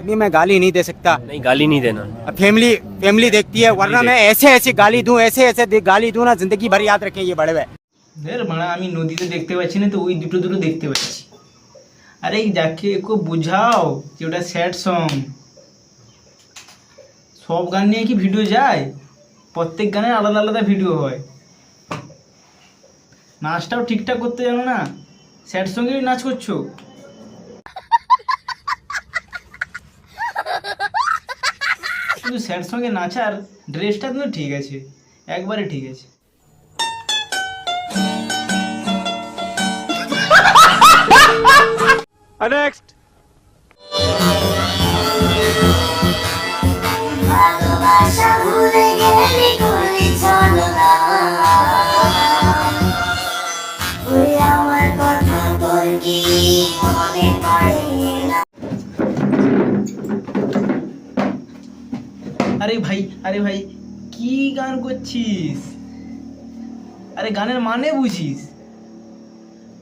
अभी मैं गाली नहीं दे सकता। नहीं, गाली नहीं देना। फैमिली फैमिली देखती है, वरना मैं ऐसे ऐसे गाली दूं, ऐसे ऐसे गाली दूं ना, जिंदगी भर याद रखें ये बड़े भाई। মানে আমি নদীতে দেখতে পাচ্ছি না, তো ওই দুটো দুটো দেখতে পাচ্ছি। আরে যাকে একটু বুঝাও যে ওটা স্যাড সং। সব গান নিয়ে কি ভিডিও যায়? প্রত্যেক গানের আলাদা আলাদা ভিডিও হয়। নাচটাও ঠিকঠাক করতে জানো না, স্যাড সঙ্গেই নাচ করছো। শুধু স্যাড সঙ্গে নাচার ড্রেসটা কিন্তু ঠিক আছে, একবারে ঠিক আছে। नेक्स्ट। আরে ভাই, আরে ভাই, কি গান করছিস? আরে গানের মানে বুঝিস?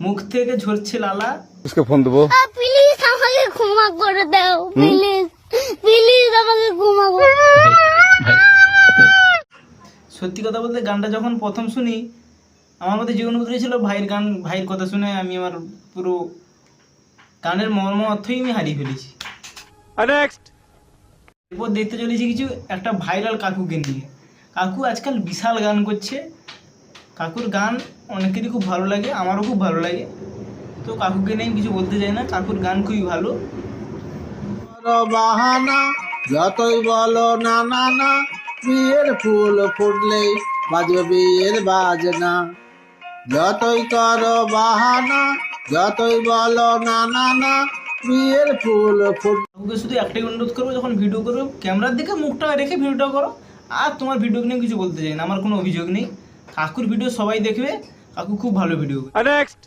মুখ থেকে ঝরছে লালা। उसके फोन देबो। প্লিজ আমাকে ক্ষমা করে দাও, প্লিজ প্লিজ আমাকে ক্ষমা করে সত্যি কথা বলতে গানটা যখন প্রথম শুনি, আমার মধ্যে যে অনুভূতি ছিল, ভাইয়ের গান, ভাইয়ের কথা শুনে আমি আমার পুরো গানের মর্ম অর্থই আমি হারিয়ে ফেলেছি। नेक्स्ट। এরপর দেখতে চলেছি কিছু একটা ভাইরাল কাকুকে নিয়ে। কাকু আজকাল বিশাল গান করছে। কাকুর গান অনেকেরই খুব ভালো লাগে, আমারও খুব ভালো লাগে। তো কাকুকে নিয়ে কিছু বলতে চাই না, কাকুর গান খুবই ভালো। বাহানা যতই বলো না না না, বিয়ের ফুল ফুটলেই বাজবে বিয়ের বাজনা। যতই করো বাহানা, যতই বলো না না না, বিয়ের ফুল ফুট। কাকুকে শুধু একটাই অনুরোধ করবো, যখন ভিডিও করবো ক্যামেরার দিকে মুখটা রেখে ভিডিওটা করো। আর তোমার ভিডিও নিয়ে কিছু বলতে চাই না, আমার কোনো অভিযোগ নেই। কাকুর ভিডিও সবাই দেখবে, কাকু খুব ভালো ভিডিও করে। नेक्स्ट।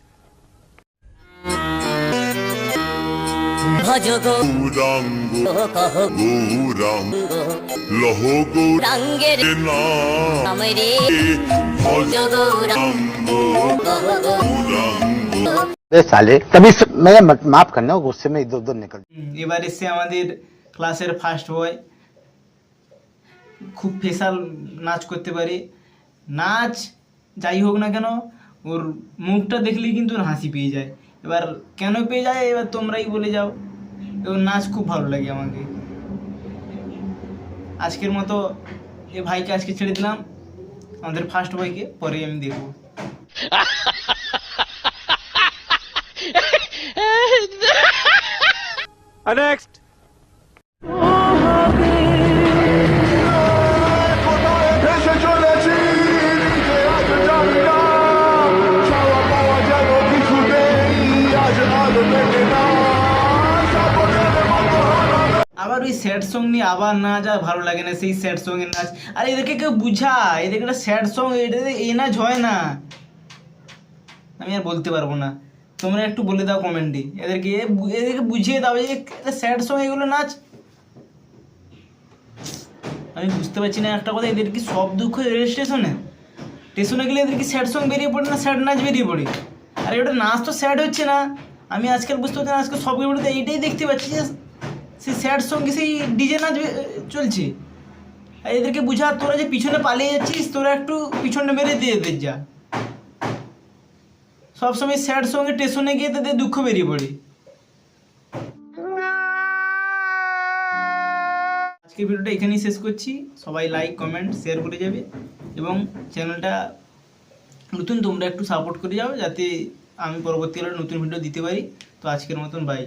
साले कभी मैं माफ करना, गुस्से में इधर उधर निकल। এবার এসে আমাদের ক্লাসের ফার্স্ট বয়, খুব ফেসাল নাচ করতে পারে। নাচ যাই হোক না কেন, ওর মুখটা দেখলেই কিন্তু ওর হাসি পেয়ে যায়। এবার কেন পেয়ে যায় এবার তোমরাই বলে যাও। ওর নাচ খুব ভালো লাগে আমাকে। আজকের মতো এ ভাইকে আজকে ছেড়ে দিলাম, আমাদের ফার্স্ট বয়কে, পরে আমি দেখবো। नेक्स्ट। আবার ওই স্যাড সং নিয়ে আবার না যা ভালো লাগে না, সেই স্যাড সং এর নাচ। আর এদেরকে কেউ বুঝায়, এদেরকে একটা স্যাড সং এটাতে এই নাচ হয় না। আমি আর বলতে পারবো না, তোমরা একটু বলে দাও কমেন্টে, এদেরকে এদেরকে বুঝিয়ে দাও যে স্যাড সং এগুলো নাচ। আমি বুঝতে পারছি না একটা কথা, এদের কি সব দুঃখ রেল স্টেশনে? স্টেশনে গেলে এদের কি স্যাড সং বেরিয়ে পড়ে না স্যাড নাচ বেরিয়ে পড়ে? আর ওটা নাচ তো স্যাড হচ্ছে না। আমি আজকাল বুঝতে পারছি না, আজকাল সব ভিডিওতে এইটাই দেখতে পাচ্ছি যে সেই স্যাড সঙ্গে সেই ডিজে নাচ চলছে। আর এদেরকে বুঝা, তোরা যে পিছনে পালিয়ে যাচ্ছিস, তোরা একটু পিছনে মেরে দিয়ে এদের যা। সবসময় স্যাড সঙ্গে স্টেশনে গিয়ে তাদের দুঃখ বেরিয়ে পড়ে। আজকের ভিডিওটা এখানেই শেষ করছি। সবাই লাইক কমেন্ট শেয়ার করে যাবে, এবং চ্যানেলটা নতুন, তোমরা একটু সাপোর্ট করে যাও, যাতে আমি পরবর্তীকালে নতুন ভিডিও দিতে পারি। তো আজকের মতন বাই।